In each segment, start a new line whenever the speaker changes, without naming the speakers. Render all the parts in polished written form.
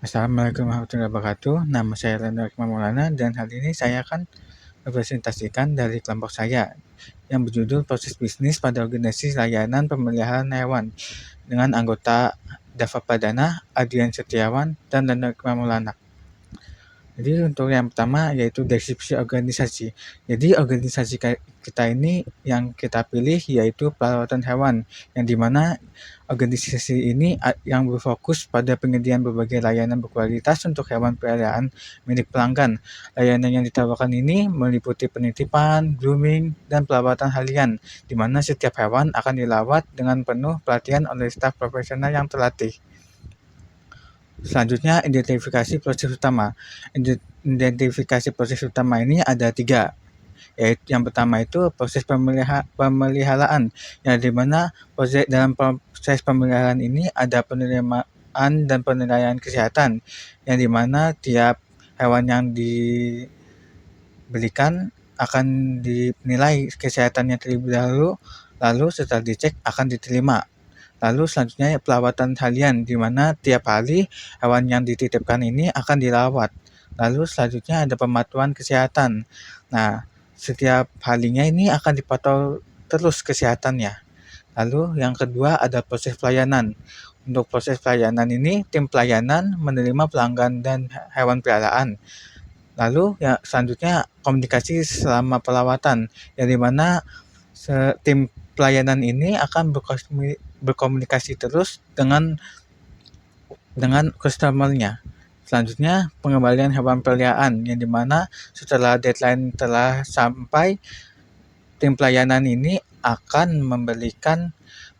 Assalamualaikum warahmatullahi wabarakatuh. Nama saya Reno Hikmah Maulana dan hari ini saya akan mempresentasikan dari kelompok saya yang berjudul Proses Bisnis pada Organisasi Layanan Pemeliharaan Hewan dengan anggota Dava Pradana, Adrian Setiawan, dan Reno Hikmah Maulana. Jadi untuk yang pertama yaitu deskripsi organisasi. Jadi organisasi kita ini yang kita pilih yaitu perawatan hewan, yang dimana organisasi ini yang berfokus pada penyediaan berbagai layanan berkualitas untuk hewan peliharaan milik pelanggan. Layanan yang ditawarkan ini meliputi penitipan, grooming, dan perawatan harian, di mana setiap hewan akan dirawat dengan penuh pelatihan oleh staf profesional yang terlatih. Selanjutnya, identifikasi proses utama. Identifikasi proses utama ini ada 3. Yaitu yang pertama itu proses pemeliharaan, yang dimana dalam proses pemeliharaan ini ada penerimaan dan penilaian kesehatan, yang dimana tiap hewan yang dibelikan akan dinilai kesehatannya terlebih dahulu, lalu setelah dicek akan diterima. Lalu selanjutnya perawatan harian, di mana tiap hari hewan yang dititipkan ini akan dirawat. Lalu selanjutnya ada pemantauan kesehatan. Nah, setiap harinya ini akan dipantau terus kesehatannya. Lalu yang kedua ada proses pelayanan. Untuk proses pelayanan ini, tim pelayanan menerima pelanggan dan hewan peliharaan. Lalu yang selanjutnya komunikasi selama perawatan, yang dimana tim pelayanan ini akan berkomunikasi terus dengan customer-nya. Selanjutnya pengembalian hewan peliharaan, yang dimana setelah deadline telah sampai, tim pelayanan ini akan memberikan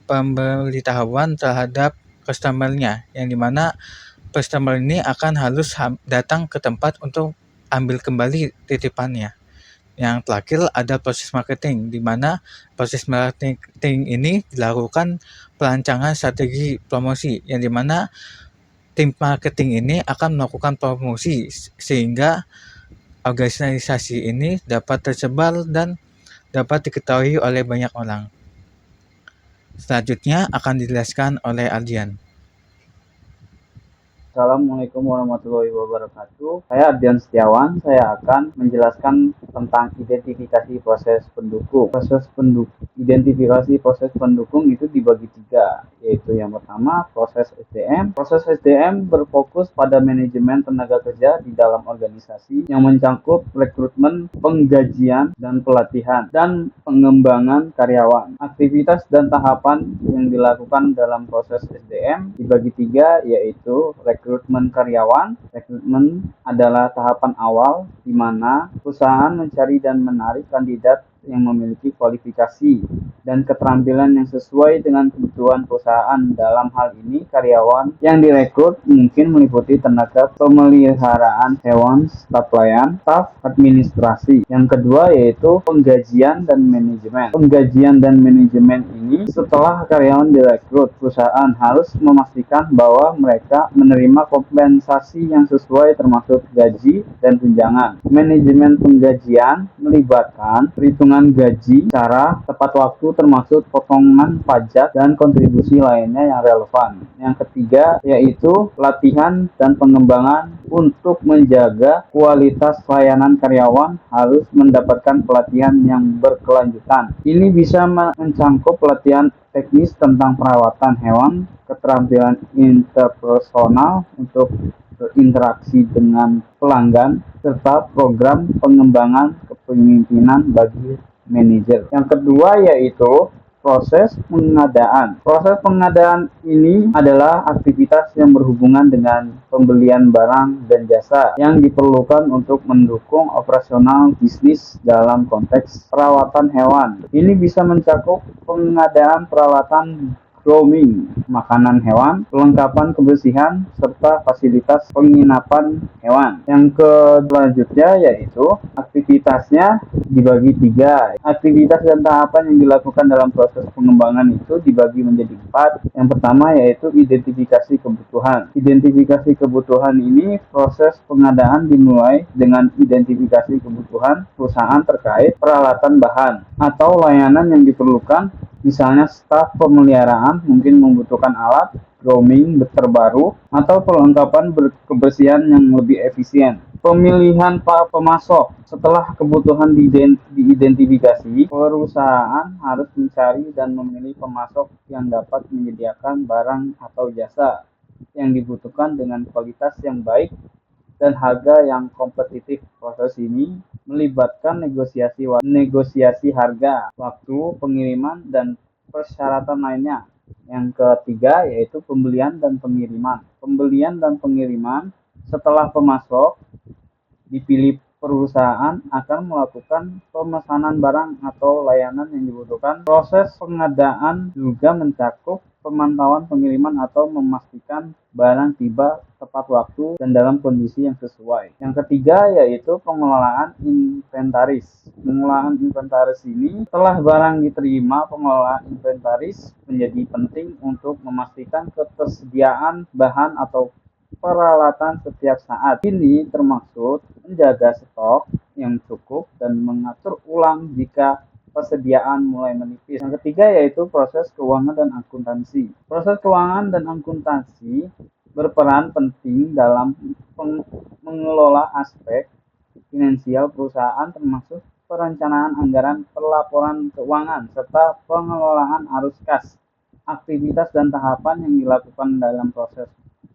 pemberitahuan terhadap customer-nya, yang dimana customer ini akan harus datang ke tempat untuk ambil kembali titipannya. Yang terakhir ada proses marketing, di mana proses marketing ini dilakukan perancangan strategi promosi, yang dimana tim marketing ini akan melakukan promosi sehingga organisasi ini dapat tersebar dan dapat diketahui oleh banyak orang. Selanjutnya akan dijelaskan oleh Adrian.
Assalamualaikum warahmatullahi wabarakatuh. Saya Adrian Setiawan. Saya akan menjelaskan tentang identifikasi proses pendukung. Identifikasi proses pendukung itu dibagi 3, yaitu yang pertama proses SDM. Proses SDM berfokus pada manajemen tenaga kerja di dalam organisasi yang mencakup rekrutmen, penggajian, dan pelatihan, dan pengembangan karyawan. Aktivitas dan tahapan yang dilakukan dalam proses SDM dibagi 3, yaitu rekrutmen karyawan. Rekrutmen adalah tahapan awal di mana perusahaan mencari dan menarik kandidat yang memiliki kualifikasi dan keterampilan yang sesuai dengan kebutuhan perusahaan. Dalam hal ini, karyawan yang direkrut mungkin meliputi tenaga pemeliharaan hewan, staf pelayan, staf administrasi. Yang kedua yaitu penggajian dan manajemen. Penggajian dan manajemen ini setelah karyawan direkrut, perusahaan harus memastikan bahwa mereka menerima kompensasi yang sesuai termasuk gaji dan tunjangan. Manajemen penggajian melibatkan perhitungan gaji secara tepat waktu termasuk potongan pajak dan kontribusi lainnya yang relevan. Yang ketiga yaitu pelatihan dan pengembangan. Untuk menjaga kualitas layanan, karyawan harus mendapatkan pelatihan yang berkelanjutan. Ini bisa mencakup pelatihan teknis tentang perawatan hewan, keterampilan interpersonal untuk berinteraksi dengan pelanggan, serta program pengembangan kepemimpinan bagi manajer. Yang kedua yaitu proses pengadaan. Proses pengadaan ini adalah aktivitas yang berhubungan dengan pembelian barang dan jasa yang diperlukan untuk mendukung operasional bisnis dalam konteks perawatan hewan. Ini bisa mencakup pengadaan peralatan grooming, makanan hewan, perlengkapan kebersihan, serta fasilitas penginapan hewan. Yang selanjutnya yaitu aktivitasnya dibagi 3. Aktivitas dan tahapan yang dilakukan dalam proses pengembangan itu dibagi menjadi 4. Yang pertama yaitu identifikasi kebutuhan. Identifikasi kebutuhan ini proses pengadaan dimulai dengan identifikasi kebutuhan perusahaan terkait peralatan bahan atau layanan yang diperlukan Misalnya staf pemeliharaan mungkin membutuhkan alat, grooming terbaru, atau perlengkapan kebersihan yang lebih efisien. Pemilihan para pemasok. Setelah kebutuhan diidentifikasi, perusahaan harus mencari dan memilih pemasok yang dapat menyediakan barang atau jasa yang dibutuhkan dengan kualitas yang baik dan harga yang kompetitif. Proses ini melibatkan negosiasi harga, waktu pengiriman, dan persyaratan lainnya. Yang ketiga yaitu pembelian dan pengiriman. Pembelian dan pengiriman setelah pemasok dipilih, perusahaan akan melakukan pemesanan barang atau layanan yang dibutuhkan. Proses pengadaan juga mencakup pemantauan pengiriman atau memastikan barang tiba tepat waktu dan dalam kondisi yang sesuai. Yang ketiga yaitu pengelolaan inventaris. Pengelolaan inventaris ini setelah barang diterima, pengelolaan inventaris menjadi penting untuk memastikan ketersediaan bahan atau peralatan setiap saat. Ini termaksud menjaga stok yang cukup dan mengatur ulang jika persediaan mulai menipis. Yang ketiga yaitu proses keuangan dan akuntansi. Proses keuangan dan akuntansi berperan penting dalam mengelola aspek finansial perusahaan, termasuk perencanaan anggaran, pelaporan keuangan, serta pengelolaan arus kas. Aktivitas dan tahapan yang dilakukan dalam proses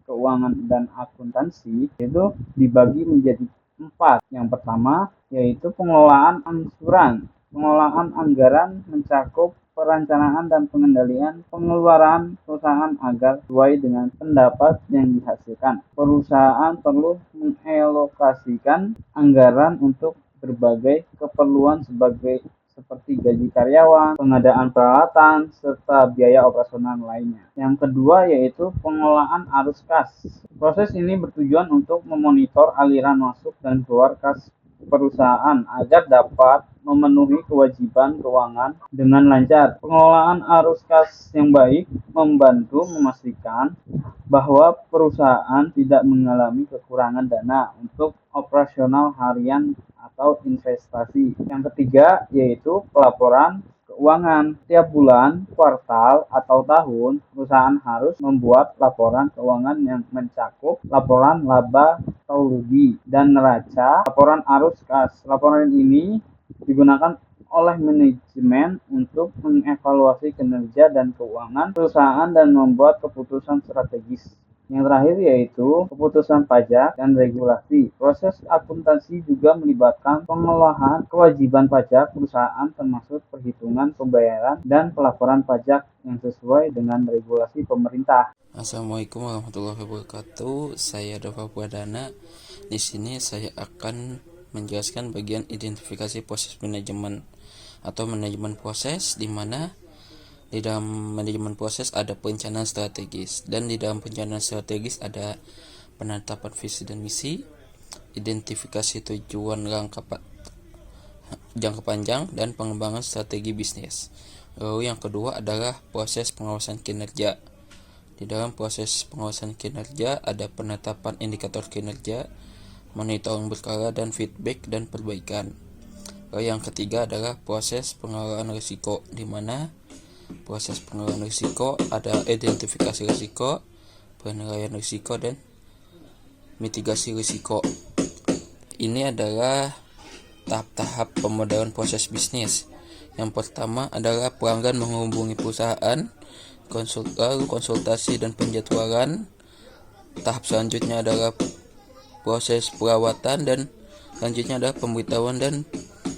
keuangan dan akuntansi itu dibagi menjadi 4. Yang pertama yaitu pengelolaan angsuran. Pengelolaan anggaran mencakup perencanaan dan pengendalian pengeluaran perusahaan agar sesuai dengan pendapat yang dihasilkan. Perusahaan perlu mengalokasikan anggaran untuk berbagai keperluan seperti gaji karyawan, pengadaan peralatan, serta biaya operasional lainnya. Yang kedua yaitu pengelolaan arus kas. Proses ini bertujuan untuk memonitor aliran masuk dan keluar kas perusahaan agar dapat memenuhi kewajiban keuangan dengan lancar. Pengelolaan arus kas yang baik membantu memastikan bahwa perusahaan tidak mengalami kekurangan dana untuk operasional harian atau investasi. Yang ketiga yaitu pelaporan keuangan. Tiap bulan, kuartal, atau tahun, perusahaan harus membuat laporan keuangan yang mencakup laporan laba atau rugi dan neraca, laporan arus kas. Laporan ini digunakan oleh manajemen untuk mengevaluasi kinerja dan keuangan perusahaan dan membuat keputusan strategis. Yang terakhir yaitu keputusan pajak dan regulasi. Proses akuntansi juga melibatkan pengelolaan kewajiban pajak perusahaan, termasuk perhitungan pembayaran dan pelaporan pajak yang sesuai dengan regulasi pemerintah.
Assalamualaikum warahmatullahi wabarakatuh. Saya Dova Pradana. Di sini saya akan menjelaskan bagian identifikasi proses manajemen atau manajemen proses, di mana di dalam manajemen proses ada perencanaan strategis, dan di dalam perencanaan strategis ada penetapan visi dan misi, identifikasi tujuan jangka panjang, dan pengembangan strategi bisnis. Lalu yang kedua adalah proses pengawasan kinerja. Di dalam proses pengawasan kinerja ada penetapan indikator kinerja, monitoring berkala, dan feedback dan perbaikan. Lalu yang ketiga adalah proses pengelolaan risiko, di mana proses pengelolaan risiko ada identifikasi risiko, penilaian risiko, dan mitigasi risiko. Ini adalah tahap-tahap pemodelan proses bisnis. Yang pertama adalah pelanggan menghubungi perusahaan, lalu konsultasi dan penjadwalan. Tahap selanjutnya adalah proses perawatan, dan selanjutnya adalah pemberitahuan dan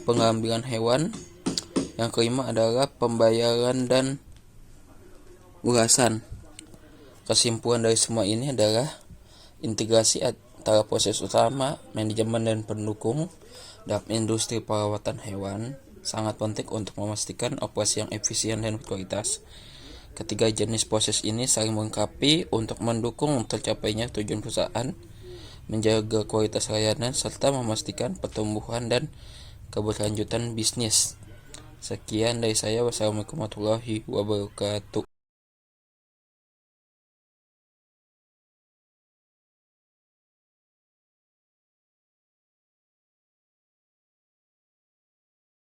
pengambilan hewan. Yang kelima adalah pembayaran dan ulasan. Kesimpulan dari semua ini adalah integrasi antara proses utama, manajemen, dan pendukung dalam industri perawatan hewan sangat penting untuk memastikan operasi yang efisien dan berkualitas. Ketiga jenis proses ini saling melengkapi untuk mendukung tercapainya tujuan perusahaan, menjaga kualitas layanan, serta memastikan pertumbuhan dan keberlanjutan bisnis. Sekian dari saya. Wassalamualaikum warahmatullahi wabarakatuh.